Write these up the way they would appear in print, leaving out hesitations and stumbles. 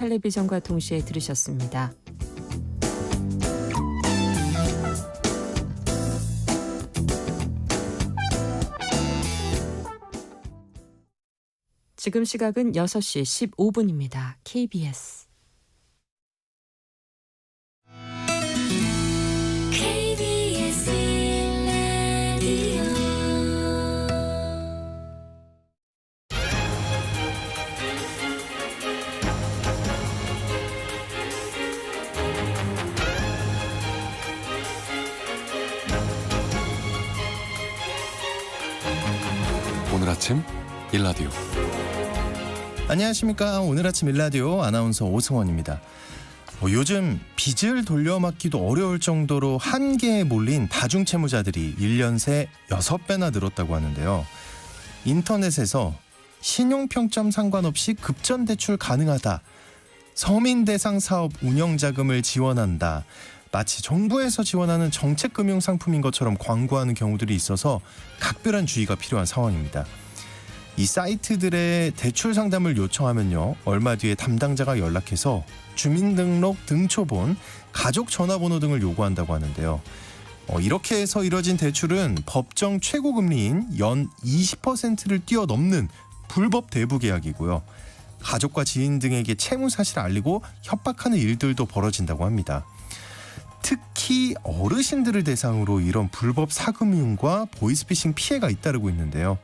텔레비전과 동시에 들으셨습니다. 지금 시각은 6시 15분입니다. KBS. 오늘 아침 일라디오. 안녕하십니까. 오늘 아침 일라디오 아나운서 오승원입니다. 요즘 빚을 돌려막기도 어려울 정도로 한계에 몰린 다중채무자들이 1년 새 6배나 늘었다고 하는데요. 인터넷에서 신용평점 상관없이 급전대출 가능하다, 서민 대상 사업 운영자금을 지원한다, 마치 정부에서 지원하는 정책금융상품인 것처럼 광고하는 경우들이 있어서 각별한 주의가 필요한 상황입니다. 이 사이트들의 대출 상담을 요청하면요, 얼마 뒤에 담당자가 연락해서 주민등록 등초본, 가족 전화번호 등을 요구한다고 하는데요. 이렇게 해서 이뤄진 대출은 법정 최고금리인 연 20%를 뛰어넘는 불법 대부 계약이고요. 가족과 지인 등에게 채무 사실을 알리고 협박하는 일들도 벌어진다고 합니다. 특히 어르신들을 대상으로 이런 불법 사금융과 보이스피싱 피해가 잇따르고 있는데요.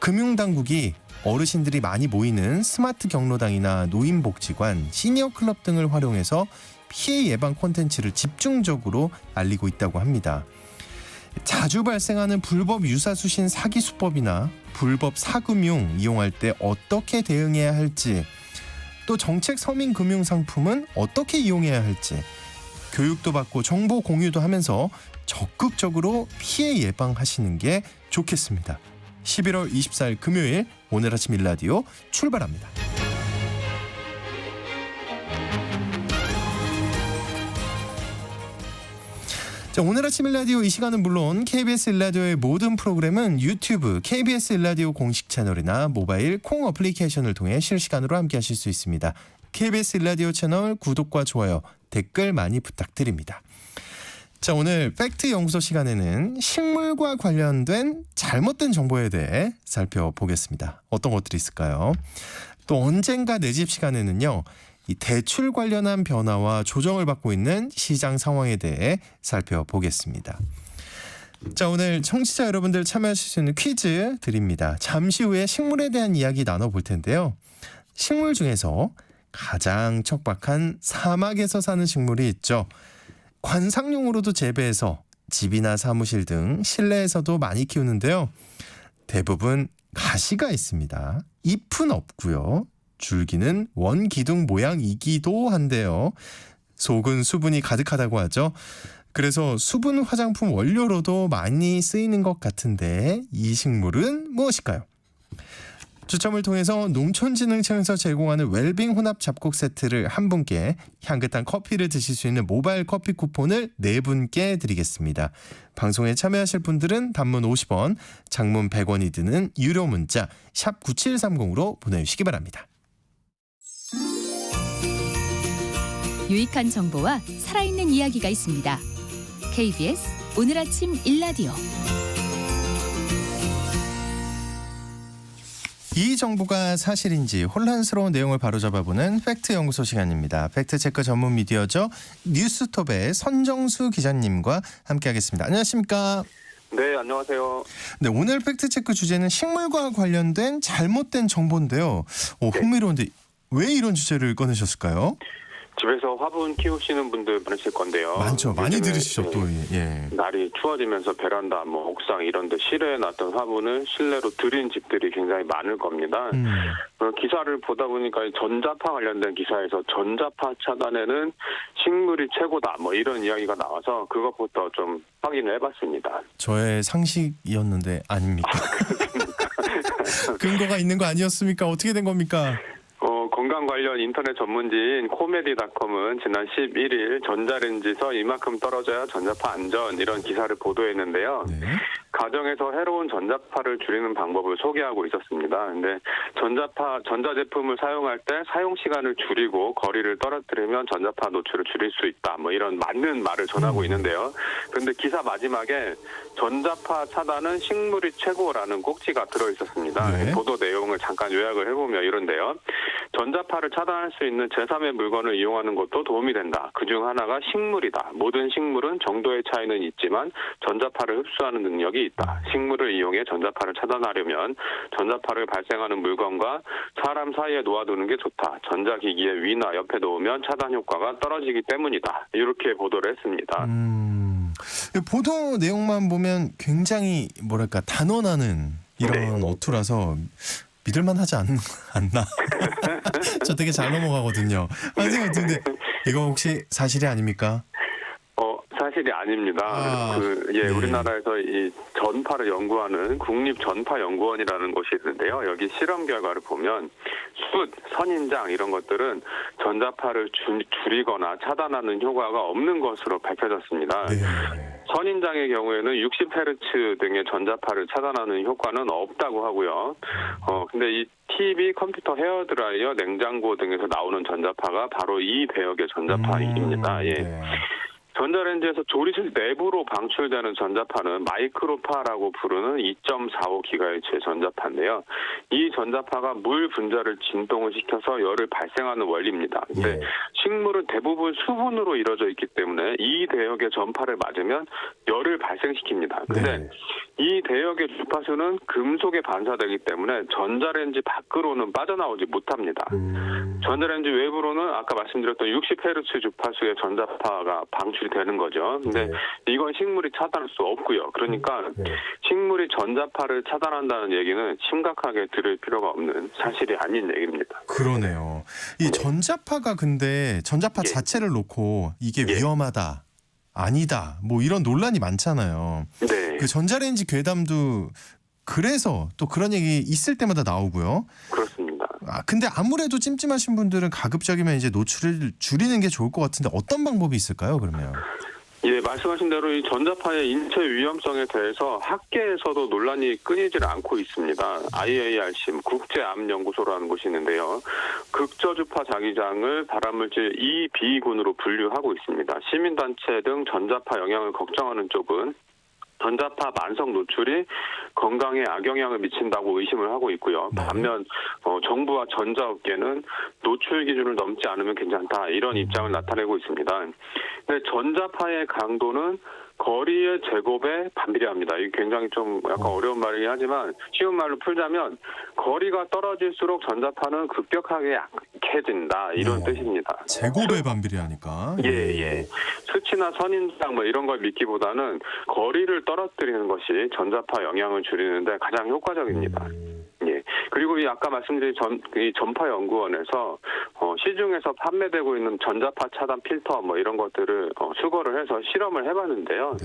금융당국이 어르신들이 많이 모이는 스마트 경로당이나 노인복지관, 시니어클럽 등을 활용해서 피해 예방 콘텐츠를 집중적으로 알리고 있다고 합니다. 자주 발생하는 불법 유사수신 사기 수법이나 불법 사금융 이용할 때 어떻게 대응해야 할지, 또 정책 서민 금융 상품은 어떻게 이용해야 할지, 교육도 받고 정보 공유도 하면서 적극적으로 피해 예방하시는 게 좋겠습니다. 11월 24일 금요일 오늘 아침 일라디오 출발합니다. 자, 오늘 아침 일라디오 이 시간은 물론 KBS 일라디오의 모든 프로그램은 유튜브 KBS 일라디오 공식 채널이나 모바일 콩 어플리케이션을 통해 실시간으로 함께하실 수 있습니다. KBS 일라디오 채널 구독과 좋아요, 댓글 많이 부탁드립니다. 자, 오늘 팩트 연구소 시간에는 식물과 관련된 잘못된 정보에 대해 살펴보겠습니다. 어떤 것들이 있을까요? 또 언젠가 내 집 시간에는요, 이 대출 관련한 변화와 조정을 받고 있는 시장 상황에 대해 살펴보겠습니다. 자, 오늘 청취자 여러분들 참여하실 수 있는 퀴즈 드립니다. 잠시 후에 식물에 대한 이야기 나눠볼 텐데요. 식물 중에서 가장 척박한 사막에서 사는 식물이 있죠. 관상용으로도 재배해서 집이나 사무실 등 실내에서도 많이 키우는데요. 대부분 가시가 있습니다. 잎은 없고요. 줄기는 원기둥 모양이기도 한데요. 속은 수분이 가득하다고 하죠. 그래서 수분 화장품 원료로도 많이 쓰이는 것 같은데 이 식물은 무엇일까요? 추첨을 통해서 농촌진흥청에서 제공하는 웰빙 혼합 잡곡 세트를 한 분께, 향긋한 커피를 드실 수 있는 모바일 커피 쿠폰을 4분께 드리겠습니다. 방송에 참여하실 분들은 단문 50원, 장문 100원이 드는 유료 문자 샵 9730으로 보내주시기 바랍니다. 유익한 정보와 살아있는 이야기가 있습니다. KBS 오늘 아침 일라디오. 이 정보가 사실인지 혼란스러운 내용을 바로잡아보는 팩트 연구소 시간입니다. 팩트체크 전문 미디어죠. 뉴스톱의 선정수 기자님과 함께하겠습니다. 안녕하십니까? 네, 안녕하세요. 네, 오늘 팩트체크 주제는 식물과 관련된 잘못된 정보인데요. 흥미로운데 왜 이런 주제를 꺼내셨을까요? 집에서 화분 키우시는 분들 많으실 건데요. 많죠. 많이 요즘에, 들으시죠, 또. 예. 날이 추워지면서 베란다, 옥상 이런 데 실외에 놨던 화분을 실내로 들인 집들이 굉장히 많을 겁니다. 기사를 보다 보니까 전자파 관련된 기사에서 전자파 차단에는 식물이 최고다, 이런 이야기가 나와서 그것부터 좀 확인을 해봤습니다. 저의 상식이었는데 아닙니까? 근거가 있는 거 아니었습니까? 어떻게 된 겁니까? 건강 관련 인터넷 전문지인 코메디닷컴은 지난 11일 전자레인지에서 이만큼 떨어져야 전자파 안전 이런 기사를 보도했는데요. 네. 가정에서 해로운 전자파를 줄이는 방법을 소개하고 있었습니다. 근데 전자제품을 사용할 때 사용 시간을 줄이고 거리를 떨어뜨리면 전자파 노출을 줄일 수 있다. 뭐 이런 맞는 말을 전하고 있는데요. 그런데 기사 마지막에 전자파 차단은 식물이 최고라는 꼭지가 들어 있었습니다. 네. 보도 내용을 잠깐 요약을 해보면 이런데요. 전자파를 차단할 수 있는 제3의 물건을 이용하는 것도 도움이 된다. 그중 하나가 식물이다. 모든 식물은 정도의 차이는 있지만 전자파를 흡수하는 능력이 있다. 식물을 이용해 전자파를 차단하려면 전자파를 발생하는 물건과 사람 사이에 놓아두는 게 좋다. 전자기기의 위나 옆에 놓으면 차단 효과가 떨어지기 때문이다. 이렇게 보도를 했습니다. 보도 내용만 보면 굉장히 뭐랄까 단언하는 이런 네. 어투라서 믿을만하지 않나? 저 되게 잘 넘어가거든요. 근데 이거 혹시 사실이 아닙니까? 사실이 아닙니다. 네. 우리나라에서 이 전파를 연구하는 국립전파연구원이라는 곳이 있는데요. 여기 실험 결과를 보면 숯, 선인장 이런 것들은 전자파를 줄이거나 차단하는 효과가 없는 것으로 밝혀졌습니다. 네. 선인장의 경우에는 60Hz 등의 전자파를 차단하는 효과는 없다고 하고요. 근데 이 TV, 컴퓨터, 헤어드라이어, 냉장고 등에서 나오는 전자파가 바로 이 배역의 전자파입니다. 예. 네. 전자레인지에서 조리실 내부로 방출되는 전자파는 마이크로파라고 부르는 2.45GHz의 전자파인데요. 이 전자파가 물 분자를 진동을 시켜서 열을 발생하는 원리입니다. 근데 식물은 대부분 수분으로 이루어져 있기 때문에 이 대역의 전파를 맞으면 열을 발생시킵니다. 근데 이 대역의 주파수는 금속에 반사되기 때문에 전자레인지 밖으로는 빠져나오지 못합니다. 전자레인지 외부로는 아까 말씀드렸던 60Hz 주파수의 전자파가 방출이 되는 거죠. 근데 이건 식물이 차단할 수 없고요. 그러니까 식물이 전자파를 차단한다는 얘기는 심각하게 들을 필요가 없는 사실이 아닌 얘기입니다. 그러네요. 이 전자파가 근데 전자파 자체를 놓고 이게 위험하다, 아니다, 뭐 이런 논란이 많잖아요. 네. 그 전자레인지 괴담도 그래서 또 그런 얘기 있을 때마다 나오고요. 그렇습니다. 근데 아무래도 찜찜하신 분들은 가급적이면 이제 노출을 줄이는 게 좋을 것 같은데 어떤 방법이 있을까요, 그러면? 예, 말씀하신 대로 이 전자파의 인체 위험성에 대해서 학계에서도 논란이 끊이질 않고 있습니다. IARC 국제암연구소라는 곳이 있는데요. 극저주파 자기장을 발암물질 EB군으로 분류하고 있습니다. 시민단체 등 전자파 영향을 걱정하는 쪽은 전자파 만성 노출이 건강에 악영향을 미친다고 의심을 하고 있고요. 반면 정부와 전자업계는 노출 기준을 넘지 않으면 괜찮다 이런 입장을 나타내고 있습니다. 근데 전자파의 강도는 거리의 제곱에 반비례합니다. 이게 굉장히 좀 약간 어려운 말이긴 하지만 쉬운 말로 풀자면 거리가 떨어질수록 전자파는 급격하게 약해진다 이런 뜻입니다. 제곱에 반비례하니까. 예. 수치나 선인장 뭐 이런 걸 믿기보다는 거리를 떨어뜨리는 것이 전자파 영향을 줄이는데 가장 효과적입니다. 예. 그리고 이 아까 말씀드린 이 전파연구원에서 시중에서 판매되고 있는 전자파 차단 필터 뭐 이런 것들을 수거를 해서 실험을 해봤는데요.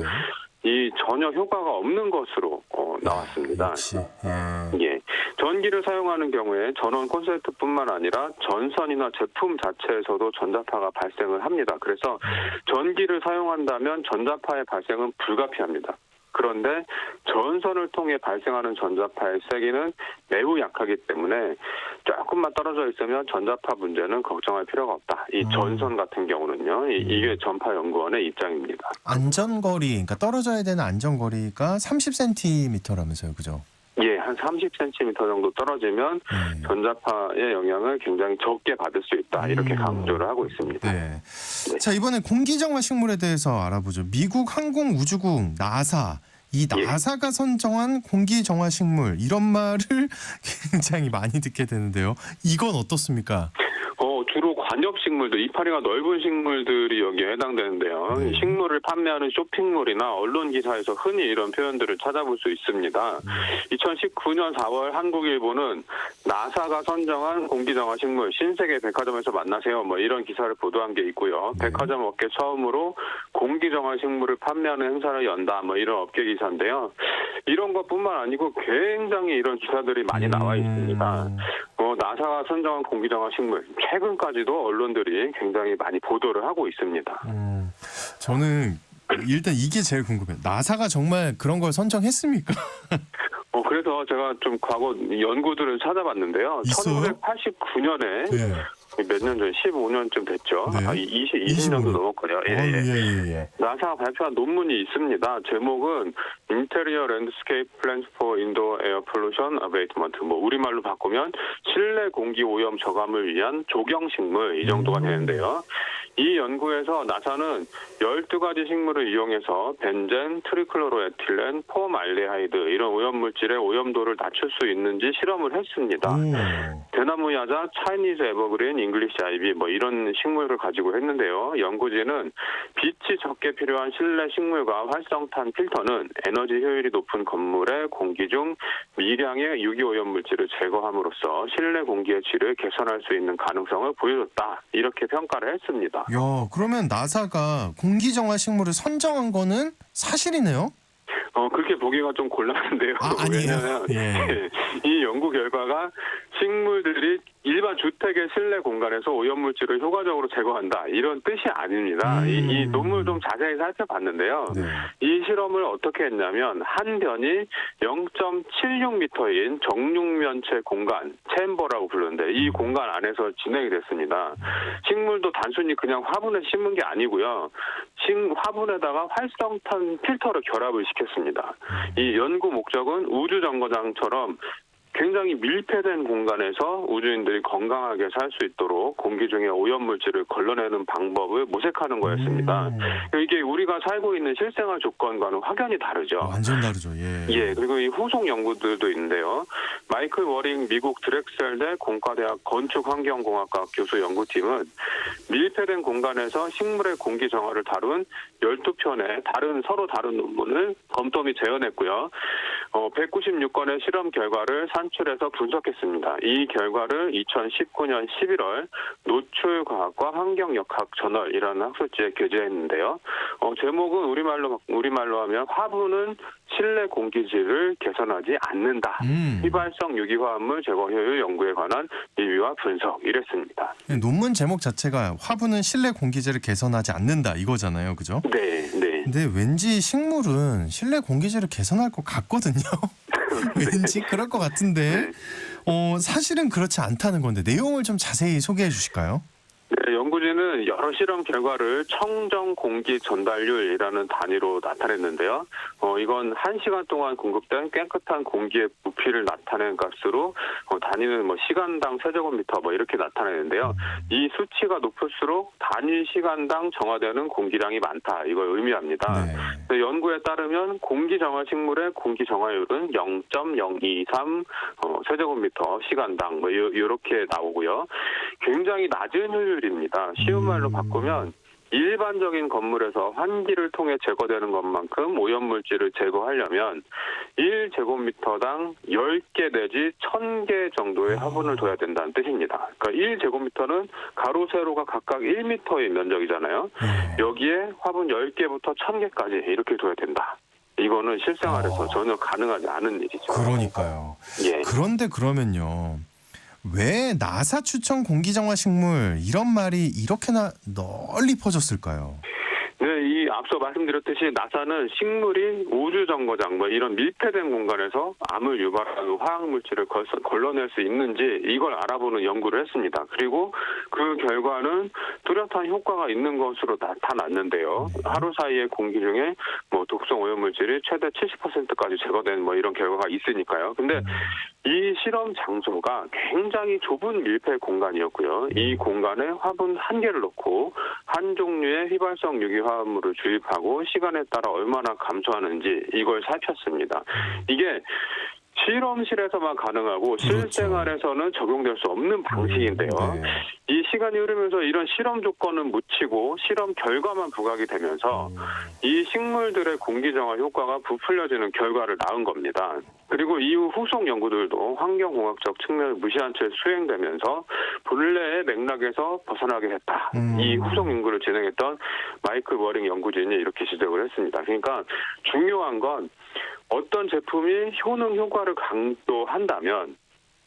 이 전혀 효과가 없는 것으로 나왔습니다. 역시. 예. 전기를 사용하는 경우에 전원 콘센트뿐만 아니라 전선이나 제품 자체에서도 전자파가 발생을 합니다. 그래서 전기를 사용한다면 전자파의 발생은 불가피합니다. 그런데 전선을 통해 발생하는 전자파의 세기는 매우 약하기 때문에 조금만 떨어져 있으면 전자파 문제는 걱정할 필요가 없다. 이 전선 같은 경우는요. 이게 전파연구원의 입장입니다. 안전거리, 그러니까 떨어져야 되는 안전거리가 30cm라면서요. 그죠? 예, 한 30cm 정도 떨어지면 전자파의 영향을 굉장히 적게 받을 수 있다. 이렇게 강조를 하고 있습니다. 네. 자, 이번에 공기정화 식물에 대해서 알아보죠. 미국 항공우주국 나사. 이 나사가 선정한 공기정화 식물 이런 말을 굉장히 많이 듣게 되는데요. 이건 어떻습니까? 주로 관엽식물들, 이파리가 넓은 식물들이 여기에 해당되는데요. 식물을 판매하는 쇼핑몰이나 언론 기사에서 흔히 이런 표현들을 찾아볼 수 있습니다. 2019년 4월 한국일보는 나사가 선정한 공기정화 식물 신세계 백화점에서 만나세요. 뭐 이런 기사를 보도한 게 있고요. 백화점 업계 처음으로 공기정화 식물을 판매하는 행사를 연다. 뭐 이런 업계 기사인데요. 이런 것뿐만 아니고 굉장히 이런 기사들이 많이 나와 있습니다. 나사가 선정한 공기정화 식물 최근까지도 언론들이 굉장히 많이 보도를 하고 있습니다. 저는 일단 이게 제일 궁금해요. 나사가 정말 그런 걸 선정했습니까? 그래서 제가 좀 과거 연구들을 찾아봤는데요. 있어요? 1989년에 네. 몇 년 전, 15년쯤 됐죠. 네. 20년도 넘었거든요. 예. 나사가 발표한 논문이 있습니다. 제목은 Interior Landscape Plans for Indoor Air Pollution Abatement. 우리말로 바꾸면 실내 공기 오염 저감을 위한 조경식물 이 정도가 되는데요. 이 연구에서 나사는 12가지 식물을 이용해서 벤젠, 트리클로로에틸렌, 폼알데하이드 이런 오염물질의 오염도를 낮출 수 있는지 실험을 했습니다. 대나무 야자, 차이니즈 에버그린, 잉글리시 아이비 이런 식물을 가지고 했는데요. 연구진은 빛이 적게 필요한 실내 식물과 활성탄 필터는 에너지 효율이 높은 건물의 공기 중 미량의 유기오염물질을 제거함으로써 실내 공기의 질을 개선할 수 있는 가능성을 보여줬다. 이렇게 평가를 했습니다. 야, 그러면 나사가 공기정화 식물을 선정한 거는 사실이네요? 그렇게 보기가 좀 곤란한데요. 아니에요. 왜냐하면 이 연구 결과가 식물들이 일반 주택의 실내 공간에서 오염물질을 효과적으로 제거한다 이런 뜻이 아닙니다. 이 논문을 좀 자세히 살펴봤는데요. 네. 이 실험을 어떻게 했냐면 한 변이 0.76m인 정육면체 공간, 챔버라고 부르는데 이 공간 안에서 진행이 됐습니다. 식물도 단순히 그냥 화분에 심은 게 아니고요. 화분에다가 활성탄 필터를 결합을 시켰습니다. 이 연구 목적은 우주정거장처럼 굉장히 밀폐된 공간에서 우주인들이 건강하게 살 수 있도록 공기 중에 오염물질을 걸러내는 방법을 모색하는 거였습니다. 이게 우리가 살고 있는 실생활 조건과는 확연히 다르죠. 완전 다르죠. 예. 그리고 이 후속 연구들도 있는데요. 마이클 워링 미국 드렉셀대 공과대학 건축환경공학과 교수 연구팀은 밀폐된 공간에서 식물의 공기 정화를 다룬 12편의 서로 다른 논문을 검토 및 재현했고요. 196건의 실험 결과를 산출해서 분석했습니다. 이 결과를 2019년 11월 노출과학과 환경역학 저널이라는 학술지에 게재했는데요. 제목은 우리말로 하면 화분은 실내 공기질을 개선하지 않는다. 휘발성 유기화합물 제거 효율 연구에 관한 리뷰와 분석 이랬습니다. 논문 제목 자체가 화분은 실내 공기질을 개선하지 않는다 이거잖아요. 그죠? 네. 근데 왠지 식물은 실내 공기질을 개선할 것 같거든요. 왠지 그럴 것 같은데 사실은 그렇지 않다는 건데 내용을 좀 자세히 소개해 주실까요? 네, 연구진은 여러 실험 결과를 청정 공기 전달률이라는 단위로 나타냈는데요. 이건 1시간 동안 공급된 깨끗한 공기의 부피를 나타낸 값으로 단위는 시간당 세제곱미터 이렇게 나타내는데요. 이 수치가 높을수록 단위 시간당 정화되는 공기량이 많다. 이걸 의미합니다. 네. 연구에 따르면 공기 정화 식물의 공기 정화율은 0.023 세제곱미터 시간당 이렇게 나오고요. 굉장히 낮은 효율입니다. 쉬운 말로 바꾸면 일반적인 건물에서 환기를 통해 제거되는 것만큼 오염물질을 제거하려면 1제곱미터당 10개 내지 1000개 정도의 화분을 둬야 된다는 뜻입니다. 그러니까 1제곱미터는 가로 세로가 각각 1m의 면적이잖아요. 여기에 화분 10개부터 1000개까지 이렇게 둬야 된다. 이거는 실생활에서 전혀 가능하지 않은 일이죠. 그러니까요. 예. 그런데 그러면요. 왜 나사 추천 공기정화 식물 이런 말이 이렇게나 널리 퍼졌을까요? 네, 이 앞서 말씀드렸듯이 나사는 식물이 우주정거장 이런 밀폐된 공간에서 암을 유발하는 화학물질을 걸러낼 수 있는지 이걸 알아보는 연구를 했습니다. 그리고 그 결과는 뚜렷한 효과가 있는 것으로 나타났는데요. 하루 사이에 공기 중에 독성 오염물질이 최대 70%까지 제거된 이런 결과가 있으니까요. 근데 이 실험 장소가 굉장히 좁은 밀폐 공간이었고요. 이 공간에 화분 한 개를 넣고 한 종류의 휘발성 유기화합물을 주입하고 시간에 따라 얼마나 감소하는지 이걸 살폈습니다. 이게 실험실에서만 가능하고 실생활에서는 적용될 수 없는 방식인데요. 이 시간이 흐르면서 이런 실험 조건은 묻히고 실험 결과만 부각이 되면서 이 식물들의 공기정화 효과가 부풀려지는 결과를 낳은 겁니다. 그리고 이후 후속 연구들도 환경공학적 측면을 무시한 채 수행되면서 본래의 맥락에서 벗어나게 했다. 이 후속 연구를 진행했던 마이클 워링 연구진이 이렇게 지적을 했습니다. 그러니까 중요한 건 어떤 제품이 효능 효과를 강조한다면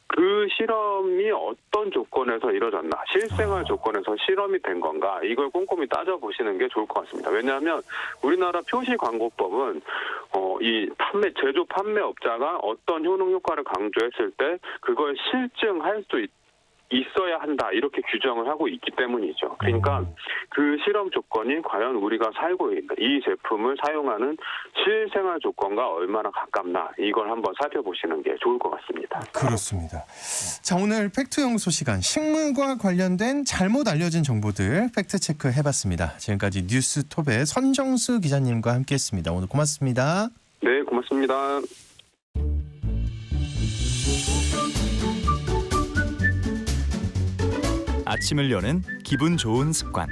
그 실험이 어떤 조건에서 이루어졌나, 실생활 조건에서 실험이 된 건가, 이걸 꼼꼼히 따져보시는 게 좋을 것 같습니다. 왜냐하면 우리나라 표시광고법은 이 제조 판매업자가 어떤 효능 효과를 강조했을 때 그걸 실증할 수 있어야 한다, 이렇게 규정을 하고 있기 때문이죠. 그러니까 그 실험 조건이 과연 우리가 살고 있는 이 제품을 사용하는 실생활 조건과 얼마나 가깝나, 이걸 한번 살펴보시는 게 좋을 것 같습니다. 그렇습니다. 자, 오늘 팩트연구소 시간, 식물과 관련된 잘못 알려진 정보들 팩트체크 해봤습니다. 지금까지 뉴스톱의 선정수 기자님과 함께했습니다. 오늘 고맙습니다. 네, 고맙습니다. 아침을 여는 기분 좋은 습관.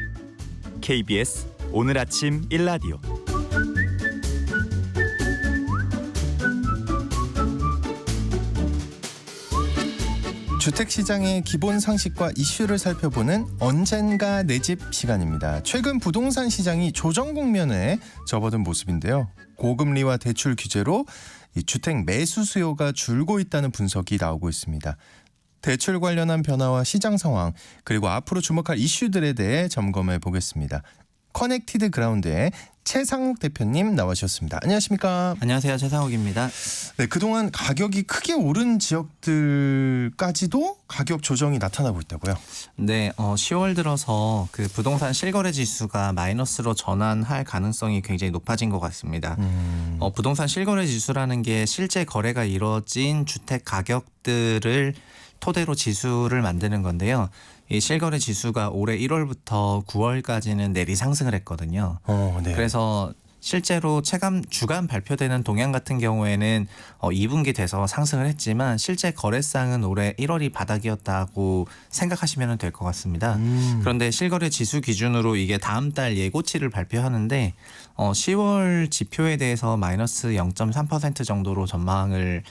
KBS 오늘 아침 1라디오. 주택시장의 기본 상식과 이슈를 살펴보는 언젠가 내 집 시간입니다. 최근 부동산 시장이 조정 국면에 접어든 모습인데요. 고금리와 대출 규제로 이 주택 매수 수요가 줄고 있다는 분석이 나오고 있습니다. 대출 관련한 변화와 시장 상황, 그리고 앞으로 주목할 이슈들에 대해 점검해 보겠습니다. 커넥티드 그라운드의 최상욱 대표님 나와주셨습니다. 안녕하십니까? 안녕하세요. 최상욱입니다. 네, 그동안 가격이 크게 오른 지역들까지도 가격 조정이 나타나고 있다고요? 네, 10월 들어서 그 부동산 실거래 지수가 마이너스로 전환할 가능성이 굉장히 높아진 것 같습니다. 부동산 실거래 지수라는 게 실제 거래가 이루어진 주택 가격들을 토대로 지수를 만드는 건데요. 이 실거래 지수가 올해 1월부터 9월까지는 내리 상승을 했거든요. 네. 그래서 실제로 주간 발표되는 동향 같은 경우에는 2분기 돼서 상승을 했지만 실제 거래상은 올해 1월이 바닥이었다고 생각하시면 될 것 같습니다. 그런데 실거래 지수 기준으로 이게 다음 달 예고치를 발표하는데 10월 지표에 대해서 마이너스 0.3% 정도로 전망을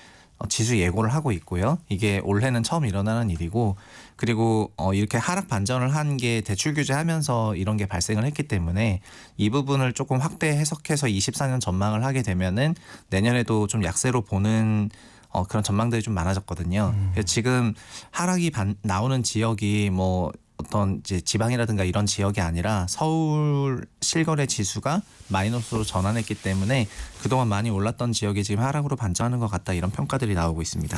지수 예고를 하고 있고요. 이게 올해는 처음 일어나는 일이고, 그리고 이렇게 하락 반전을 한 게 대출 규제하면서 이런 게 발생을 했기 때문에 이 부분을 조금 확대 해석해서 24년 전망을 하게 되면은 내년에도 좀 약세로 보는 그런 전망들이 좀 많아졌거든요. 그래서 지금 하락이 나오는 지역이 뭐 어떤 이제 지방이라든가 이런 지역이 아니라 서울 실거래 지수가 마이너스로 전환했기 때문에 그동안 많이 올랐던 지역이 지금 하락으로 반전하는 것 같다, 이런 평가들이 나오고 있습니다.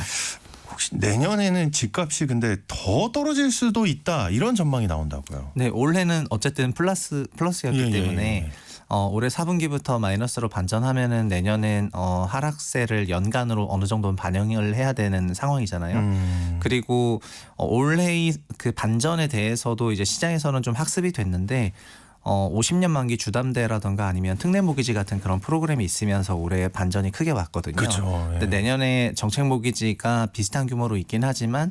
혹시 내년에는 집값이 근데 더 떨어질 수도 있다, 이런 전망이 나온다고요? 네, 올해는 어쨌든 플러스였기 때문에 올해 4분기부터 마이너스로 반전하면은 내년엔 하락세를 연간으로 어느 정도는 반영을 해야 되는 상황이잖아요. 그리고 올해의 그 반전에 대해서도 이제 시장에서는 좀 학습이 됐는데 50년 만기 주담대라든가 아니면 특례모기지 같은 그런 프로그램이 있으면서 올해 반전이 크게 왔거든요. 그렇죠. 예. 근데 내년에 정책모기지가 비슷한 규모로 있긴 하지만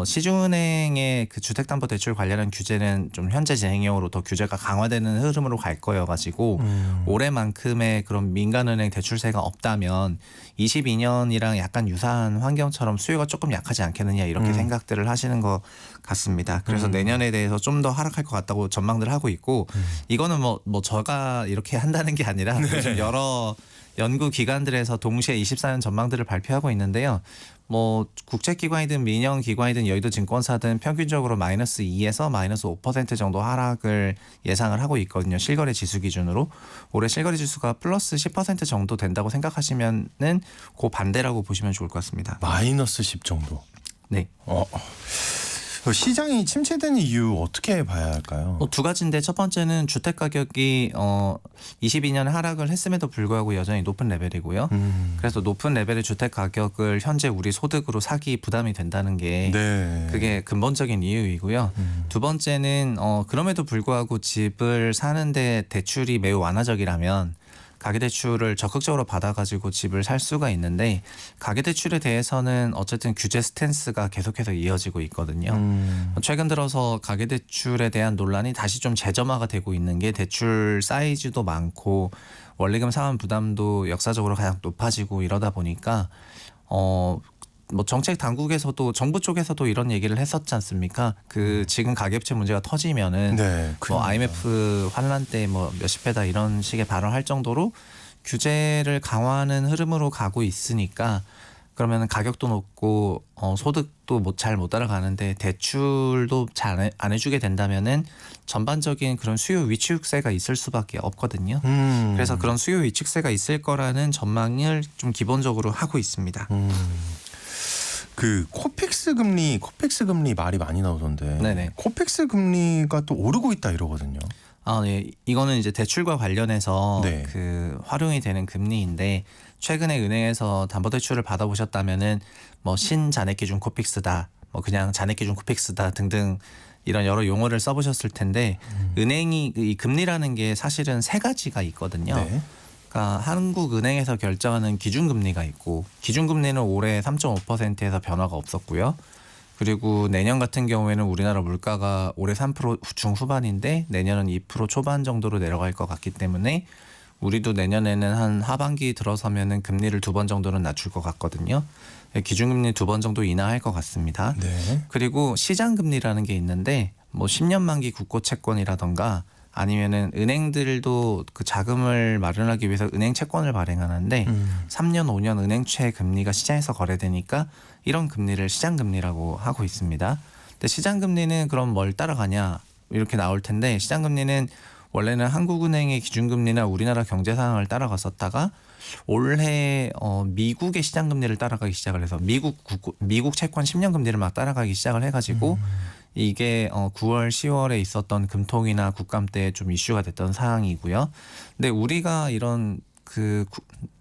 시중은행의 그 주택담보대출 관련한 규제는 좀 현재 진행형으로 더 규제가 강화되는 흐름으로 갈 거여가지고 올해만큼의 그런 민간은행 대출세가 없다면 22년이랑 약간 유사한 환경처럼 수요가 조금 약하지 않겠느냐, 이렇게 생각들을 하시는 것 같습니다. 그래서 내년에 대해서 좀 더 하락할 것 같다고 전망들을 하고 있고, 이거는 뭐 제가 이렇게 한다는 게 아니라 요즘 여러 연구 기관들에서 동시에 24년 전망들을 발표하고 있는데요. 뭐 국책기관이든 민영기관이든 여의도 증권사든 평균적으로 마이너스 2에서 마이너스 5% 정도 하락을 예상을 하고 있거든요. 실거래 지수 기준으로. 올해 실거래 지수가 플러스 10% 정도 된다고 생각하시면은 그 반대라고 보시면 좋을 것 같습니다. 마이너스 10 정도. 네. 시장이 침체되는 이유 어떻게 봐야 할까요? 두 가지인데, 첫 번째는 주택 가격이 22년에 하락을 했음에도 불구하고 여전히 높은 레벨이고요. 그래서 높은 레벨의 주택 가격을 현재 우리 소득으로 사기 부담이 된다는 게 네. 그게 근본적인 이유이고요. 두 번째는 그럼에도 불구하고 집을 사는데 대출이 매우 완화적이라면 가계대출을 적극적으로 받아가지고 집을 살 수가 있는데, 가계대출에 대해서는 어쨌든 규제 스탠스가 계속해서 이어지고 있거든요. 최근 들어서 가계대출에 대한 논란이 다시 좀 재점화가 되고 있는 게, 대출 사이즈도 많고 원리금 상환 부담도 역사적으로 가장 높아지고 이러다 보니까 뭐 정책 당국에서도, 정부 쪽에서도 이런 얘기를 했었지 않습니까? 그 지금 가계부채 문제가 터지면은 네, 뭐 IMF 환란 때 뭐 몇십 배다 이런 식의 발언할 정도로 규제를 강화하는 흐름으로 가고 있으니까 그러면 가격도 높고 소득도 잘 못 따라가는데 대출도 잘 안 해주게 된다면은 전반적인 그런 수요 위축세가 있을 수밖에 없거든요. 그래서 그런 수요 위축세가 있을 거라는 전망을 좀 기본적으로 하고 있습니다. 그 코픽스 금리 말이 많이 나오던데. 네네. 코픽스 금리가 또 오르고 있다 이러거든요. 네. 이거는 이제 대출과 관련해서 네. 그 활용이 되는 금리인데 최근에 은행에서 담보대출을 받아보셨다면은 뭐 신잔액기준 코픽스다, 뭐 그냥 잔액기준 코픽스다 등등 이런 여러 용어를 써보셨을 텐데 은행이 이 금리라는 게 사실은 세 가지가 있거든요. 네. 그러니까 한국은행에서 결정하는 기준금리가 있고 기준금리는 올해 3.5%에서 변화가 없었고요. 그리고 내년 같은 경우에는 우리나라 물가가 올해 3% 중후반인데 내년은 2% 초반 정도로 내려갈 것 같기 때문에 우리도 내년에는 한 하반기 들어서면은 금리를 2번 정도는 낮출 것 같거든요. 기준금리 2번 정도 인하할 것 같습니다. 네. 그리고 시장금리라는 게 있는데 뭐 10년 만기 국고채권이라던가 아니면은 은행들도 그 자금을 마련하기 위해서 은행 채권을 발행하는데 3년, 5년 은행채 금리가 시장에서 거래되니까 이런 금리를 시장금리라고 하고 있습니다. 근데 시장금리는 그럼 뭘 따라가냐 이렇게 나올 텐데 시장금리는 원래는 한국은행의 기준금리나 우리나라 경제 상황을 따라갔었다가 올해 미국의 시장금리를 따라가기 시작을 해서 미국 채권 10년 금리를 막 따라가기 시작을 해가지고 이게 9월, 10월에 있었던 금통이나 국감 때 좀 이슈가 됐던 사항이고요. 근데 우리가 이런 그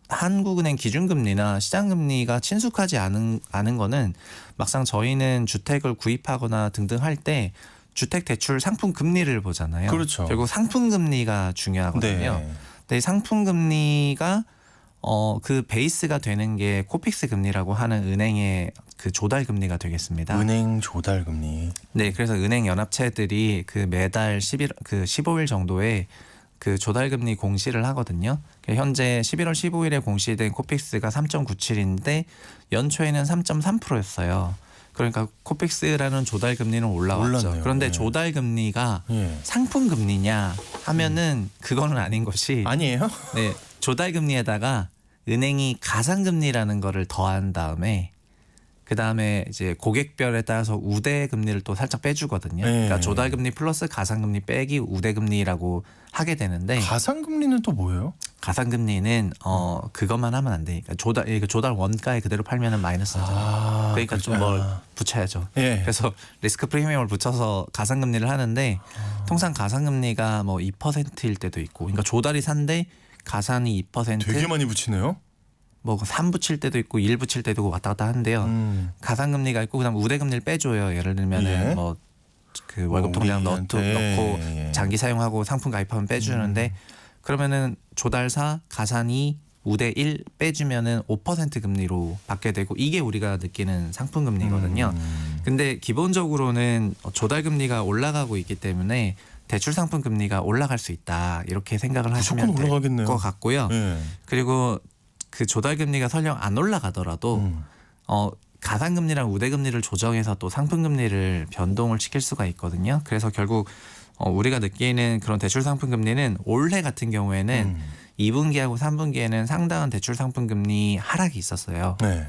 한국은행 기준금리나 시장금리가 친숙하지 않은 거는 막상 저희는 주택을 구입하거나 등등 할 때 주택대출 상품금리를 보잖아요. 그렇죠. 결국 상품금리가 중요하거든요. 네. 근데 이 상품금리가 그 베이스가 되는 게 코픽스 금리라고 하는 은행의 그 조달 금리가 되겠습니다. 은행 조달 금리. 네, 그래서 은행 연합체들이 그 매달 15일 정도에 그 조달 금리 공시를 하거든요. 현재 11월 15일에 공시된 코픽스가 3.97인데 연초에는 3.3%였어요. 그러니까 코픽스라는 조달 금리는 올라왔죠. 올랐네요. 그런데 네. 조달 금리가 예. 상품 금리냐 하면은 그거는 아닌 것이 아니에요? 네, 조달 금리에다가 은행이 가상 금리라는 거를 더한 다음에 그 다음에 이제 고객별에 따라서 우대 금리를 또 살짝 빼주거든요. 네. 그러니까 조달 금리 플러스 가상 금리 빼기 우대 금리라고 하게 되는데 가상 금리는 또 뭐예요? 가상 금리는 그것만 하면 안 되니까 조달 원가에 그대로 팔면은 마이너스죠. 그러니까 좀 뭘 붙여야죠. 예. 그래서 리스크 프리미엄을 붙여서 가상 금리를 하는데 통상 가상 금리가 뭐 2%일 때도 있고, 그러니까 조달이 산데 가산이 2%, 되게 많이 붙이네요. 뭐 3 붙일 때도 있고 1 붙일 때도 있고 왔다 갔다 하는데요. 가상 금리가 있고 그다음 우대 금리를 빼줘요. 예를 들면은 예. 뭐 그 월급 통장 넣고 예. 장기 사용하고 상품 가입하면 빼주는데 그러면은 조달사 가산이 우대 1 빼주면은 5% 금리로 받게 되고 이게 우리가 느끼는 상품 금리거든요. 근데 기본적으로는 조달 금리가 올라가고 있기 때문에 대출 상품 금리가 올라갈 수 있다 이렇게 생각을 하시면 무조건 될 올라가겠네요. 것 같고요. 예. 그리고 그 조달 금리가 설령 안 올라가더라도 가상 금리랑 우대 금리를 조정해서 또 상품 금리를 변동을 시킬 수가 있거든요. 그래서 결국 우리가 느끼는 그런 대출 상품 금리는 올해 같은 경우에는 2분기하고 3분기에는 상당한 대출 상품 금리 하락이 있었어요. 네.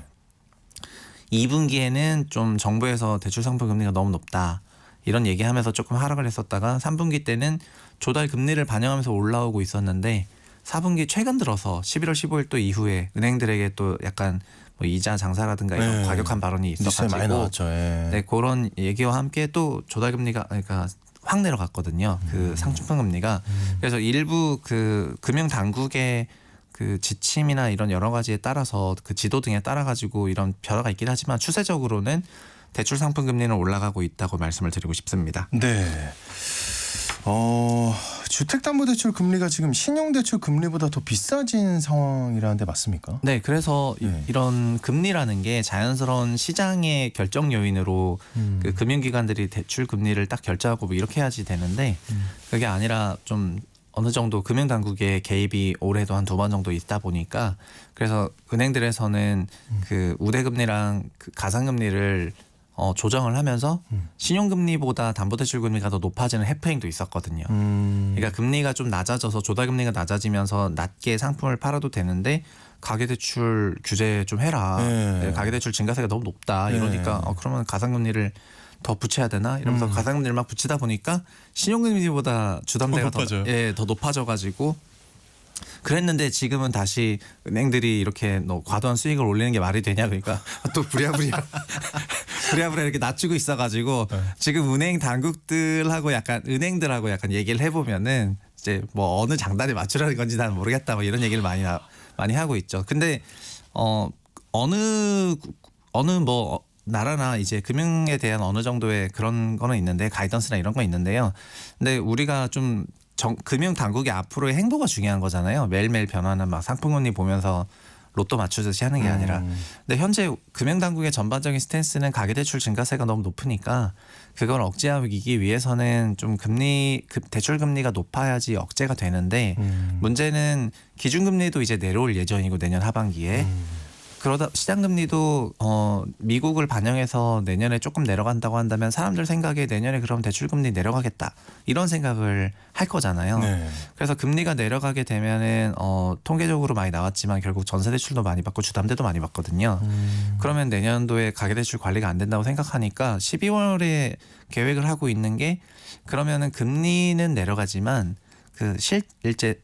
2분기에는 좀 정부에서 대출 상품 금리가 너무 높다 이런 얘기하면서 조금 하락을 했었다가 3분기 때는 조달 금리를 반영하면서 올라오고 있었는데 4분기 최근 들어서 11월 15일 또 이후에 은행들에게 또 약간 뭐 이자 장사라든가 이런 네. 과격한 발언이 뉴스에 있어가지고 많이 나왔죠. 예. 네, 그런 얘기와 함께 또 조달 금리가 그러니까 확 내려갔거든요. 그 상품권 금리가. 그래서 일부 그 금융 당국의 그 지침이나 이런 여러 가지에 따라서 그 지도 등에 따라 가지고 이런 변화가 있긴 하지만 추세적으로는 대출 상품 금리는 올라가고 있다고 말씀을 드리고 싶습니다. 네. 주택담보대출 금리가 지금 신용대출 금리보다 더 비싸진 상황이라는데 맞습니까? 네, 그래서 네. 이런 금리라는 게 자연스러운 시장의 결정 요인으로 그 금융기관들이 대출 금리를 딱 결정하고 뭐 이렇게 해야지 되는데 그게 아니라 좀 어느 정도 금융당국의 개입이 올해도 한 2번 정도 있다 보니까 그래서 은행들에서는 그 우대금리랑 그 가상금리를 조정을 하면서 신용금리보다 담보대출금리가 더 높아지는 해프닝도 있었거든요. 그러니까 금리가 좀 낮아져서 조달금리가 낮아지면서 낮게 상품을 팔아도 되는데 가계대출 규제 좀 해라. 네. 가계대출 증가세가 너무 높다. 이러니까 그러면 가상금리를 더 붙여야 되나 이러면서 가상금리를 막 붙이다 보니까 신용금리보다 주담대가 더 높아져가지고 그랬는데 지금은 다시 은행들이 이렇게 과도한 수익을 올리는 게 말이 되냐 그러니까 또 부랴부랴 이렇게 낮추고 있어가지고 지금 은행 당국들하고 약간 은행들하고 약간 얘기를 해보면은 이제 뭐 어느 장단에 맞추라는 건지 나는 모르겠다 뭐 이런 얘기를 많이 하고 있죠. 근데 어느 뭐 나라나 이제 금융에 대한 어느 정도의 그런 거는 있는데 가이던스나 이런 거 있는데요. 근데 우리가 좀 금융 당국의 앞으로의 행보가 중요한 거잖아요. 매일매일 변화하는 막 상품금리 보면서 로또 맞추듯이 하는 게 아니라. 근데 현재 금융 당국의 전반적인 스탠스는 가계대출 증가세가 너무 높으니까 그걸 억제하기 위해서는 좀 대출 금리가 높아야지 억제가 되는데 문제는 기준금리도 이제 내려올 예정이고 내년 하반기에. 그러다 시장금리도 미국을 반영해서 내년에 조금 내려간다고 한다면 사람들 생각에 내년에 그럼 대출금리 내려가겠다 이런 생각을 할 거잖아요. 네. 그래서 금리가 내려가게 되면은 통계적으로 많이 나왔지만 결국 전세대출도 많이 받고 주담대도 많이 받거든요. 그러면 내년도에 가계대출 관리가 안 된다고 생각하니까 12월에 계획을 하고 있는 게 그러면은 금리는 내려가지만 그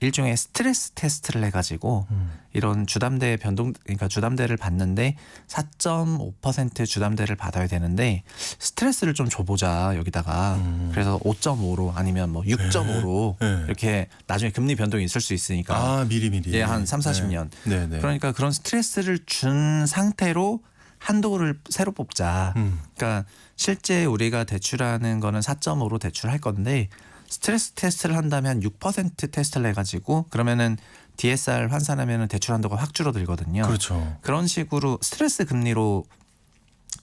일종의 스트레스 테스트를 해가지고 이런 주담대 그러니까 주담대를 받는데 4.5% 주담대를 받아야 되는데 스트레스를 좀 줘보자 여기다가 그래서 5.5로 아니면 뭐 6.5로 네. 이렇게 나중에 금리 변동이 있을 수 있으니까 미리 예, 한 3, 40년 네. 네. 그러니까 그런 스트레스를 준 상태로 한도를 새로 뽑자. 그러니까 실제 우리가 대출하는 거는 4.5로 대출할 건데 스트레스 테스트를 한다면 6% 테스트를 해가지고 그러면은 DSR 환산하면은 대출 한도가 확 줄어들거든요. 그렇죠. 그런 식으로 스트레스 금리로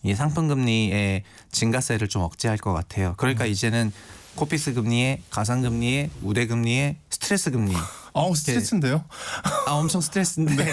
이 상품 금리의 증가세를 좀 억제할 것 같아요. 그러니까 이제는 코피스 금리에 가상 금리에 우대 금리에 스트레스 금리. 스트레스인데요? 엄청 스트레스인데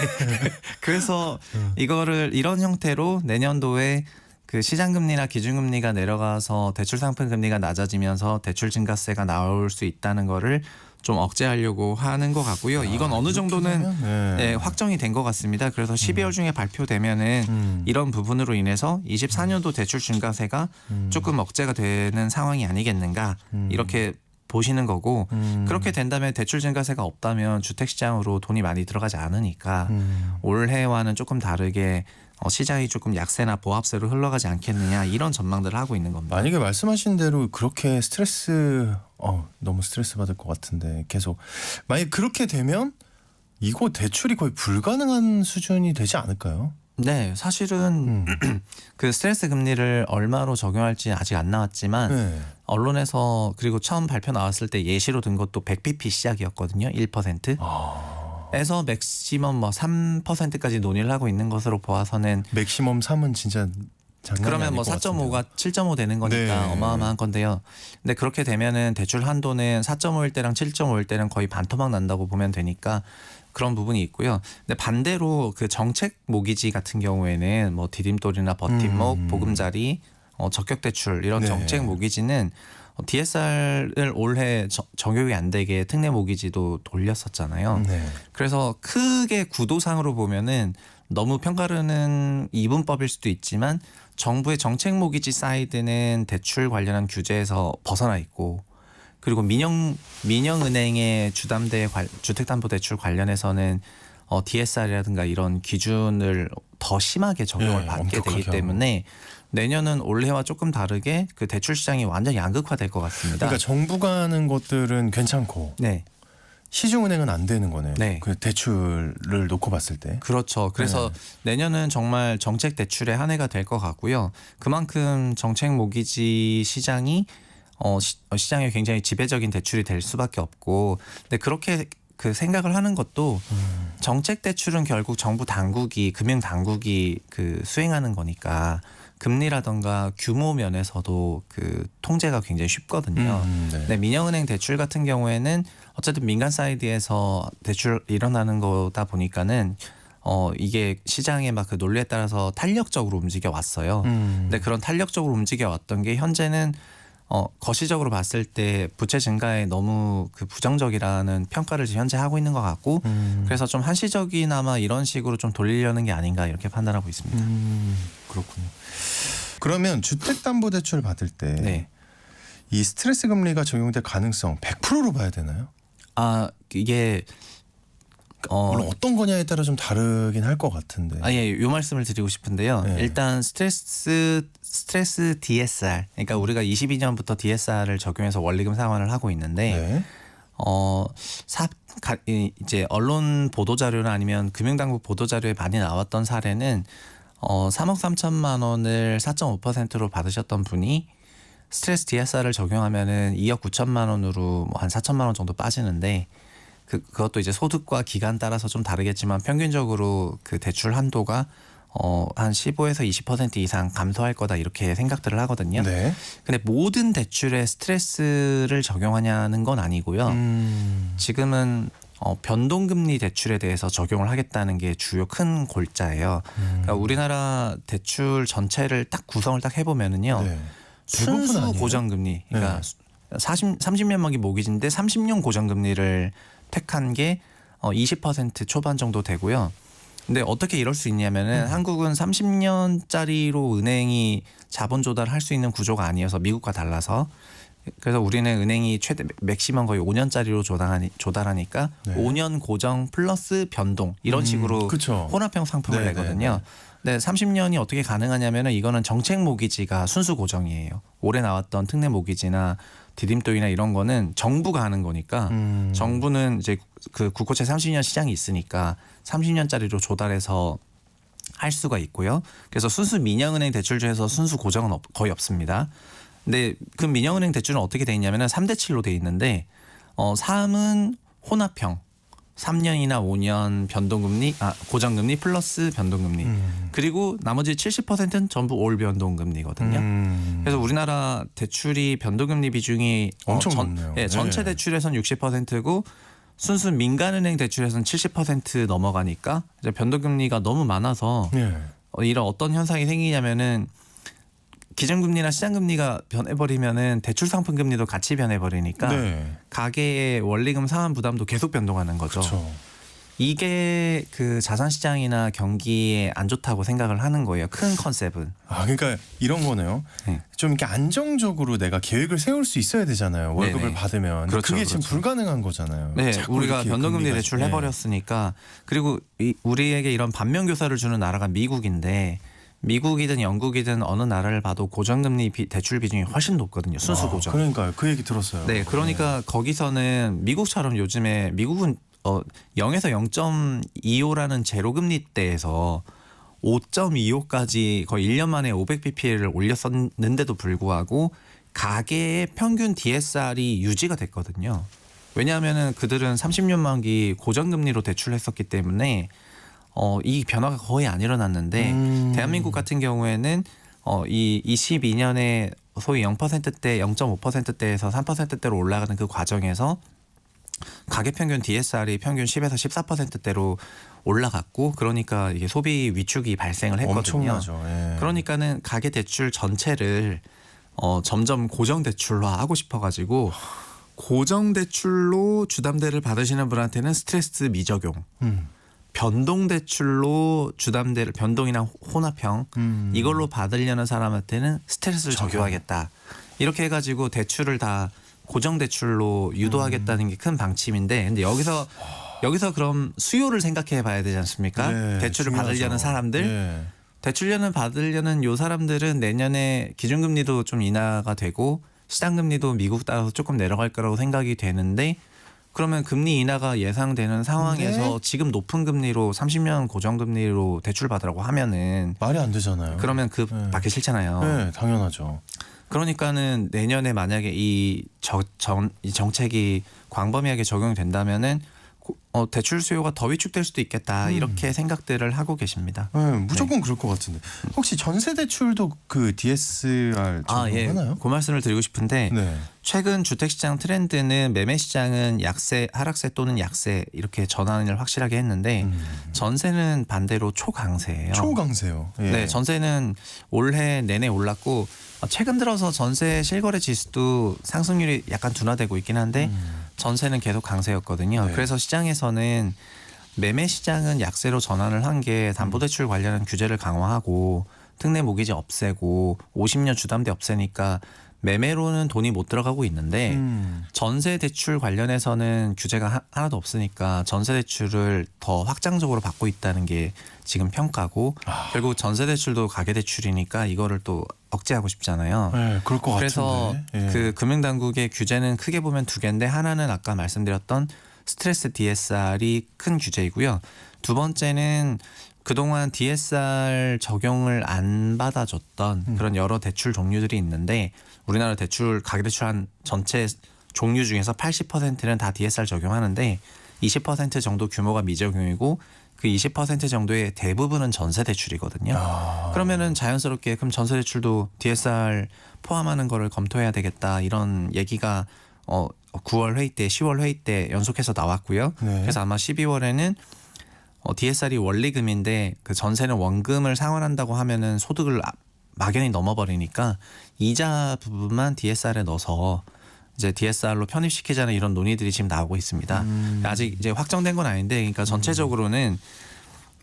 그래서 이거를 이런 형태로 내년도에 그 시장금리나 기준금리가 내려가서 대출 상품 금리가 낮아지면서 대출 증가세가 나올 수 있다는 거를 좀 억제하려고 하는 것 같고요. 이건 어느 정도는 네, 확정이 된 것 같습니다. 그래서 12월 중에 발표되면은 이런 부분으로 인해서 24년도 대출 증가세가 조금 억제가 되는 상황이 아니겠는가 이렇게 보시는 거고 그렇게 된다면 대출 증가세가 없다면 주택시장으로 돈이 많이 들어가지 않으니까 올해와는 조금 다르게 시장이 조금 약세나 보합세로 흘러가지 않겠느냐 이런 전망들을 하고 있는 겁니다. 만약에 말씀하신 대로 그렇게 스트레스 너무 스트레스 받을 것 같은데 계속 만약 그렇게 되면 이거 대출이 거의 불가능한 수준이 되지 않을까요? 네, 사실은 그 스트레스 금리를 얼마로 적용할지 아직 안 나왔지만 네. 언론에서 그리고 처음 발표 나왔을 때 예시로 든 것도 100bp 시작이었거든요. 1%. 에서 맥시멈 뭐 3%까지 논의를 하고 있는 것으로 보아서는 맥시멈 3은 진짜 장난이 그러면 아닐 뭐 것 4.5가 7.5 되는 거니까 네. 어마어마한 건데요. 근데 그렇게 되면은 대출 한도는 4.5일 때랑 7.5일 때는 거의 반토막 난다고 보면 되니까 그런 부분이 있고요. 근데 반대로 그 정책 모기지 같은 경우에는 뭐 디딤돌이나 버팀목, 보금자리, 적격 대출 이런 네. 정책 모기지는 DSR을 올해 적용이 안 되게 특례 모기지도 돌렸었잖아요. 네. 그래서 크게 구도상으로 보면은 너무 편가르는 이분법일 수도 있지만 정부의 정책 모기지 사이드는 대출 관련한 규제에서 벗어나 있고 그리고 민영은행의 주담대 주택담보대출 관련해서는 DSR이라든가 이런 기준을 더 심하게 적용을 네, 받게 되기 엄격하게 때문에 내년은 올해와 조금 다르게 그 대출 시장이 완전 양극화될 것 같습니다. 그러니까 정부가 하는 것들은 괜찮고 네. 시중은행은 안 되는 거네요. 네. 그 대출을 놓고 봤을 때. 그렇죠. 그래서 내년은 정말 정책 대출의 한 해가 될 것 같고요. 그만큼 정책 모기지 시장이 시장에 굉장히 지배적인 대출이 될 수밖에 없고, 근데 그렇게 그 생각을 하는 것도 정책 대출은 결국 정부 당국이 금융 당국이 그 수행하는 거니까 금리라던가 규모 면에서도 그 통제가 굉장히 쉽거든요. 네. 근데 민영은행 대출 같은 경우에는 어쨌든 민간 사이드에서 대출 일어나는 거다 보니까는 이게 시장의 막 그 논리에 따라서 탄력적으로 움직여 왔어요. 근데 그런 탄력적으로 움직여 왔던 게 현재는 거시적으로 봤을 때 부채 증가에 너무 그 부정적이라는 평가를 지금 현재 하고 있는 것 같고 그래서 좀 한시적이나마 이런 식으로 좀 돌리려는 게 아닌가 이렇게 판단하고 있습니다. 그렇군요. 그러면 주택담보대출 받을 때 네. 이 스트레스 금리가 적용될 가능성 100%로 봐야 되나요? 이게 물론 어떤 거냐에 따라 좀 다르긴 할 것 같은데. 요 말씀을 드리고 싶은데요. 네. 일단 스트레스 DSR, 그러니까 우리가 22년부터 DSR을 적용해서 원리금 상환을 하고 있는데, 네. 이제 언론 보도 자료나 아니면 금융당국 보도 자료에 많이 나왔던 사례는 3억 3천만 원을 4.5%로 받으셨던 분이 스트레스 DSR을 적용하면은 2억 9천만 원으로 뭐 한 4천만 원 정도 빠지는데. 그것도 이제 소득과 기간 따라서 좀 다르겠지만 평균적으로 그 대출 한도가 한 15에서 20% 이상 감소할 거다 이렇게 생각들을 하거든요. 네. 근데 모든 대출에 스트레스를 적용하냐는 건 아니고요. 지금은 변동금리 대출에 대해서 적용을 하겠다는 게 주요 큰 골자예요. 그러니까 우리나라 대출 전체를 딱 구성을 딱 해보면은요. 네. 순수 아니에요? 고정금리, 그러니까 30년 만기 모기지인데 30년 고정금리를 택한 게 20% 초반 정도 되고요. 근데 어떻게 이럴 수 있냐면은 한국은 30년짜리로 은행이 자본 조달할 수 있는 구조가 아니어서 미국과 달라서 그래서 우리는 은행이 최대 맥시멈 거의 5년짜리로 조달하니까 네. 5년 고정 플러스 변동 이런 식으로 그쵸. 혼합형 상품을 네, 내거든요. 네, 30년이 어떻게 가능하냐면은 이거는 정책 모기지가 순수 고정이에요. 올해 나왔던 특례 모기지나 디딤돌이나 이런 거는 정부가 하는 거니까 정부는 이제 그 국고채 30년 시장이 있으니까 30년짜리로 조달해서 할 수가 있고요. 그래서 순수 민영은행 대출 중에서 순수 고정은 거의 없습니다. 근데 그 민영은행 대출은 어떻게 돼 있냐면은 3대 7로 돼 있는데 3은 혼합형 3년이나 5년 변동금리, 고정금리 플러스 변동금리. 그리고 나머지 70%는 전부 올 변동금리거든요. 그래서 우리나라 대출이 변동금리 비중이 엄청 높네요. 네, 전체 대출에선 60%고 순수 민간은행 대출에서는 70% 넘어가니까 이제 변동금리가 너무 많아서 네. 이런 어떤 현상이 생기냐면은 기준금리나 시장금리가 변해버리면은 대출상품금리도 같이 변해버리니까 네. 가계의 원리금 상환 부담도 계속 변동하는 거죠. 그렇죠. 이게 그 자산시장이나 경기에 안 좋다고 생각을 하는 거예요. 큰 컨셉은. 그러니까 이런 거네요. 네. 좀 이렇게 안정적으로 내가 계획을 세울 수 있어야 되잖아요. 월급을 네네. 받으면. 근데 그렇죠, 그게 지금 그렇죠. 불가능한 거잖아요. 네, 자꾸 우리가 이렇게 변동금리 금리가 대출을 해버렸으니까 그리고 우리에게 이런 반면교사를 주는 나라가 미국인데 미국이든 영국이든 어느 나라를 봐도 고정금리 대출 비중이 훨씬 높거든요. 순수 고정. 그러니까요. 그 얘기 들었어요. 네, 그러니까 거기서는 미국처럼 요즘에 미국은 0에서 0.25라는 제로금리대에서 5.25까지 거의 1년 만에 500bp를 올렸었는데도 불구하고 가계의 평균 DSR이 유지가 됐거든요. 왜냐하면은 그들은 30년 만기 고정금리로 대출했었기 때문에 이 변화가 거의 안 일어났는데 대한민국 같은 경우에는 이 22년에 소위 0%대, 0.5%대에서 3%대로 올라가는 그 과정에서 가계 평균 DSR이 평균 10에서 14%대로 올라갔고 그러니까 이게 소비 위축이 발생을 했거든요. 엄청나죠. 예. 그러니까는 가계 대출 전체를 점점 고정 대출화 하고 싶어가지고 고정 대출로 주담대를 받으시는 분한테는 스트레스 미적용. 변동 대출로 주담대를 변동이나 혼합형 이걸로 받으려는 사람한테는 스트레스를 적용하겠다. 이렇게 해가지고 대출을 다 고정 대출로 유도하겠다는 게 큰 방침인데, 근데 여기서 그럼 수요를 생각해 봐야 되지 않습니까? 네, 대출을 중요하죠. 받으려는 사람들, 네. 대출료는 받으려는 요 사람들은 내년에 기준금리도 좀 인하가 되고 시장금리도 미국 따라서 조금 내려갈 거라고 생각이 되는데. 그러면 금리 인하가 예상되는 상황에서 지금 높은 금리로 30년 고정금리로 대출 받으라고 하면은 말이 안 되잖아요. 그러면 받기 싫잖아요. 네, 당연하죠. 그러니까는 내년에 만약에 이 정책이 광범위하게 적용이 된다면은 대출 수요가 더 위축될 수도 있겠다 이렇게 생각들을 하고 계십니다. 무조건 그럴 것 같은데 혹시 전세 대출도 그 DSR 적용하나요? 그 말씀을 드리고 싶은데 네. 최근 주택시장 트렌드는 매매 시장은 약세, 하락세 또는 약세 이렇게 전환을 확실하게 했는데 전세는 반대로 초강세예요. 초강세요. 예. 네, 전세는 올해 내내 올랐고 최근 들어서 전세 실거래 지수도 상승률이 약간 둔화되고 있긴 한데 전세는 계속 강세였거든요. 네. 그래서 시장에서는 매매 시장은 약세로 전환을 한 게 담보대출 관련한 규제를 강화하고 특례 모기지 없애고 50년 주담대 없애니까 매매로는 돈이 못 들어가고 있는데 전세 대출 관련해서는 규제가 하나도 없으니까 전세 대출을 더 확장적으로 받고 있다는 게 지금 평가고 결국 전세 대출도 가계 대출이니까 이거를 또 억제하고 싶잖아요. 네, 그럴 것 그래서 같은데. 예. 그 금융당국의 규제는 크게 보면 두 개인데 하나는 아까 말씀드렸던 스트레스 DSR이 큰 규제이고요. 두 번째는 그동안 DSR 적용을 안 받아줬던 그런 여러 대출 종류들이 있는데 우리나라 대출 가계대출 한 전체 종류 중에서 80%는 다 DSR 적용하는데 20% 정도 규모가 미적용이고 그 20% 정도의 대부분은 전세 대출이거든요. 그러면은 자연스럽게 그럼 전세 대출도 DSR 포함하는 거를 검토해야 되겠다 이런 얘기가 9월 회의 때 10월 회의 때 연속해서 나왔고요. 네. 그래서 아마 12월에는 DSR이 원리금인데 그 전세는 원금을 상환한다고 하면은 소득을 막연히 넘어버리니까 이자 부분만 DSR에 넣어서 이제 DSR로 편입시키자는 이런 논의들이 지금 나오고 있습니다. 아직 이제 확정된 건 아닌데, 그러니까 전체적으로는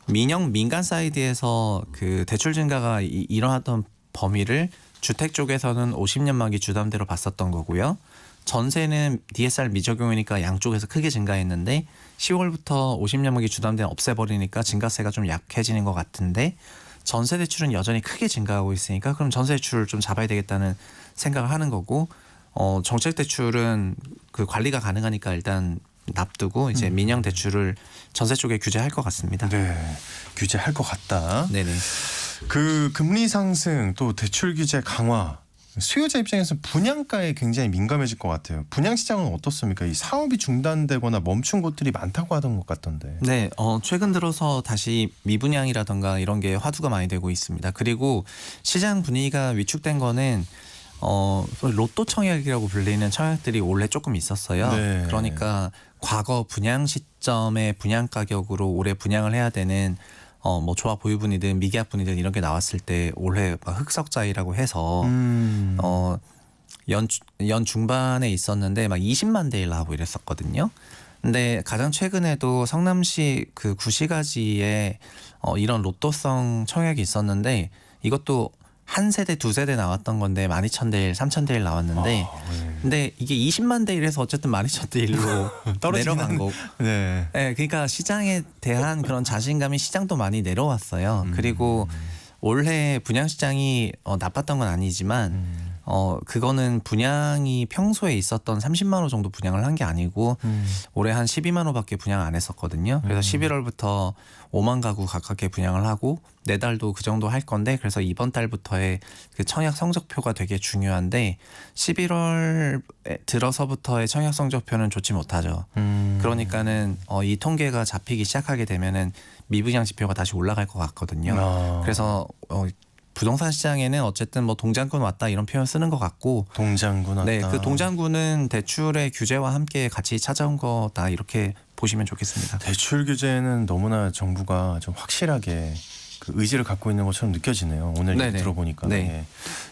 민간 사이드에서 그 대출 증가가 일어났던 범위를 주택 쪽에서는 50년 만기 주담대로 봤었던 거고요. 전세는 DSR 미적용이니까 양쪽에서 크게 증가했는데 10월부터 50년 만기 주담대는 없애버리니까 증가세가 좀 약해지는 것 같은데 전세 대출은 여전히 크게 증가하고 있으니까 그럼 전세 대출을 좀 잡아야 되겠다는 생각을 하는 거고 정책 대출은 그 관리가 가능하니까 일단 납두고 이제 민영 대출을 전세 쪽에 규제할 것 같습니다. 네, 규제할 것 같다. 네네. 그 금리 상승 또 대출 규제 강화 수요자 입장에서 분양가에 굉장히 민감해질 것 같아요. 분양 시장은 어떻습니까? 이 사업이 중단되거나 멈춘 곳들이 많다고 하던 것 같던데. 네, 최근 들어서 다시 미분양이라던가 이런 게 화두가 많이 되고 있습니다. 그리고 시장 분위기가 위축된 거는 로또 청약이라고 불리는 청약들이 원래 조금 있었어요. 네. 그러니까 과거 분양 시점에 분양 가격으로 올해 분양을 해야 되는 뭐 조합 보유분이든 미계약분이든 이런 게 나왔을 때 올해 막 흑석자이라고 해서 연 중반에 있었는데 막 20만 대 1 나오고 이랬었거든요. 근데 가장 최근에도 성남시 그 구시가지에 이런 로또성 청약이 있었는데 이것도 한 세대 두 세대 나왔던 건데 12,000대 1, 3,000대 1 나왔는데 근데 이게 20만 대 1에서 어쨌든 12,000대 1로 내려간 거고. 네. 네, 그러니까 시장에 대한 그런 자신감이 시장도 많이 내려왔어요. 그리고 올해 분양 시장이 나빴던 건 아니지만 그거는 분양이 평소에 있었던 30만 호 정도 분양을 한 게 아니고 올해 한 12만 호밖에 분양 안 했었거든요. 그래서 11월부터 5만 가구 가깝게 분양을 하고 내달도 그 정도 할 건데 그래서 이번 달부터의 그 청약 성적표가 되게 중요한데 11월 들어서부터의 청약 성적표는 좋지 못하죠. 그러니까는 이 통계가 잡히기 시작하게 되면은 미분양 지표가 다시 올라갈 것 같거든요. 그래서 부동산 시장에는 어쨌든 뭐 동장군 왔다 이런 표현 쓰는 것 같고 동장군 왔다. 네, 그 동장군은 대출의 규제와 함께 같이 찾아온 거다 이렇게 보시면 좋겠습니다. 대출 규제는 너무나 정부가 좀 확실하게 그 의지를 갖고 있는 것처럼 느껴지네요. 오늘 얘기 네네. 들어보니까. 네. 네.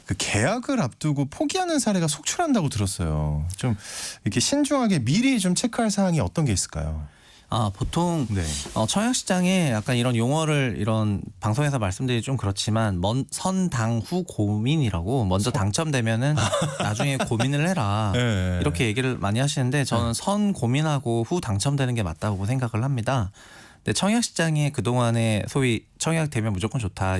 그 계약을 앞두고 포기하는 사례가 속출한다고 들었어요. 좀 이렇게 신중하게 미리 좀 체크할 사항이 어떤 게 있을까요? 보통 네. 청약 시장에 약간 이런 용어를 이런 방송에서 말씀드리기 좀 그렇지만 선당후 고민이라고 먼저 당첨되면은 나중에 고민을 해라 네. 이렇게 얘기를 많이 하시는데 저는 선 고민하고 후 당첨되는 게 맞다고 생각을 합니다. 근데 청약 시장에 그동안에 소위 청약 되면 무조건 좋다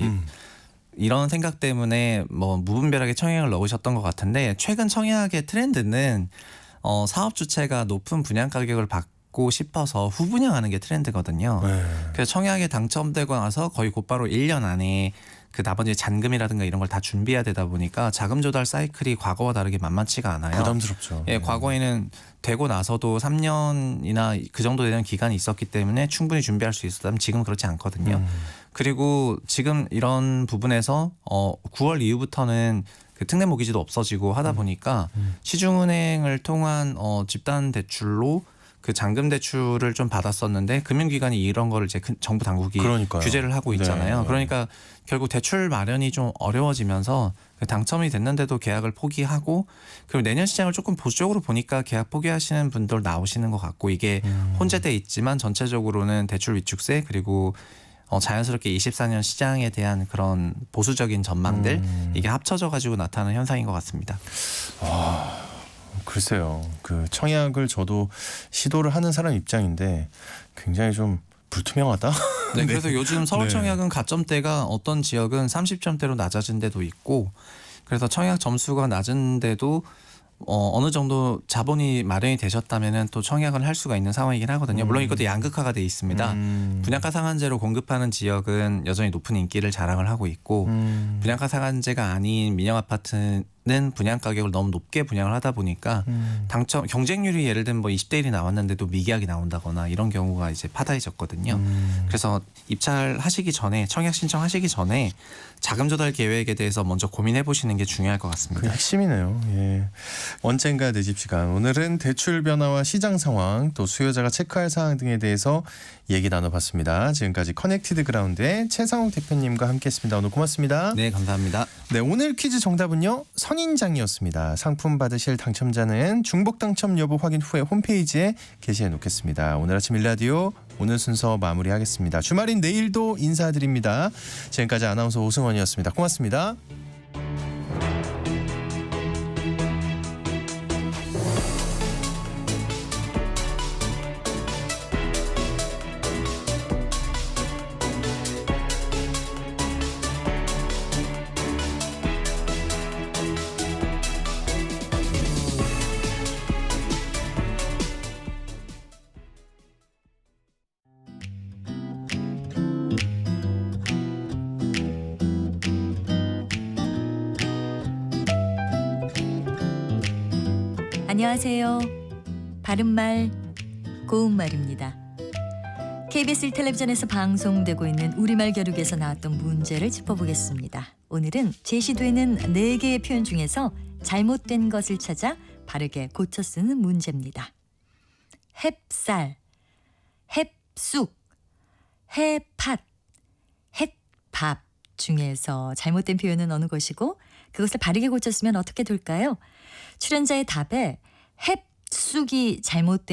이런 생각 때문에 뭐 무분별하게 청약을 넣으셨던 것 같은데 최근 청약의 트렌드는 사업 주체가 높은 분양 가격을 받고 싶어서 후분양하는 게 트렌드거든요. 네. 그래서 청약에 당첨되고 나서 거의 곧바로 1년 안에 그 나머지 잔금이라든가 이런 걸 다 준비해야 되다 보니까 자금 조달 사이클이 과거와 다르게 만만치가 않아요. 부담스럽죠. 예, 과거에는 되고 나서도 3년이나 그 정도 되는 기간이 있었기 때문에 충분히 준비할 수 있었다면 지금은 그렇지 않거든요. 그리고 지금 이런 부분에서 9월 이후부터는 그 특례 모기지도 없어지고 하다 보니까 시중은행을 통한 집단 대출로 그 잔금 대출을 좀 받았었는데 금융기관이 이런 거를 이제 정부 당국이 그러니까요. 규제를 하고 있잖아요. 네. 그러니까 결국 대출 마련이 좀 어려워지면서 당첨이 됐는데도 계약을 포기하고 그리고 내년 시장을 조금 보수적으로 보니까 계약 포기하시는 분들 나오시는 것 같고 이게 혼재돼 있지만 전체적으로는 대출 위축세 그리고 자연스럽게 24년 시장에 대한 그런 보수적인 전망들 이게 합쳐져 가지고 나타나는 현상인 것 같습니다. 글쎄요. 그 청약을 저도 시도를 하는 사람 입장인데 굉장히 좀 불투명하다. 네, 그래서 요즘 서울 네. 청약은 가점대가 어떤 지역은 30점대로 낮아진 데도 있고 그래서 청약 점수가 낮은데도 어느 정도 자본이 마련이 되셨다면은 또 청약을 할 수가 있는 상황이긴 하거든요. 물론 이것도 양극화가 돼 있습니다. 분양가 상한제로 공급하는 지역은 여전히 높은 인기를 자랑을 하고 있고 분양가 상한제가 아닌 민영 아파트는 분양 가격을 너무 높게 분양을 하다 보니까 당첨 경쟁률이 예를 들면 뭐 20대 1이 나왔는데도 미계약이 나온다거나 이런 경우가 이제 파다해졌거든요. 그래서 입찰하시기 전에 청약 신청하시기 전에 자금 조달 계획에 대해서 먼저 고민해 보시는 게 중요할 것 같습니다. 그게 핵심이네요. 예. 언젠가 내 집 시간. 오늘은 대출 변화와 시장 상황 또 수요자가 체크할 사항 등에 대해서 얘기 나눠봤습니다. 지금까지 커넥티드 그라운드의 최상욱 대표님과 함께했습니다. 오늘 고맙습니다. 네, 감사합니다. 네, 오늘 퀴즈 정답은요. 선인장이었습니다. 상품 받으실 당첨자는 중복 당첨 여부 확인 후에 홈페이지에 게시해 놓겠습니다. 오늘 아침 일라디오 오늘 순서 마무리하겠습니다. 주말인 내일도 인사드립니다. 지금까지 아나운서 오승원이었습니다. 고맙습니다. 안녕하세요. 바른말 고운말입니다. KBS 텔레비전에서 방송되고 있는 우리말 겨루기에서 나왔던 문제를 짚어보겠습니다. 오늘은 제시되는 4개의 표현 중에서 잘못된 것을 찾아 바르게 고쳐 쓰는 문제입니다. 햅쌀, 햅쑥, 해팥, 햇밥 중에서 잘못된 표현은 어느 것이고 그것을 바르게 고쳤으면 어떻게 될까요? 출연자의 답에 햅쑥이 잘못된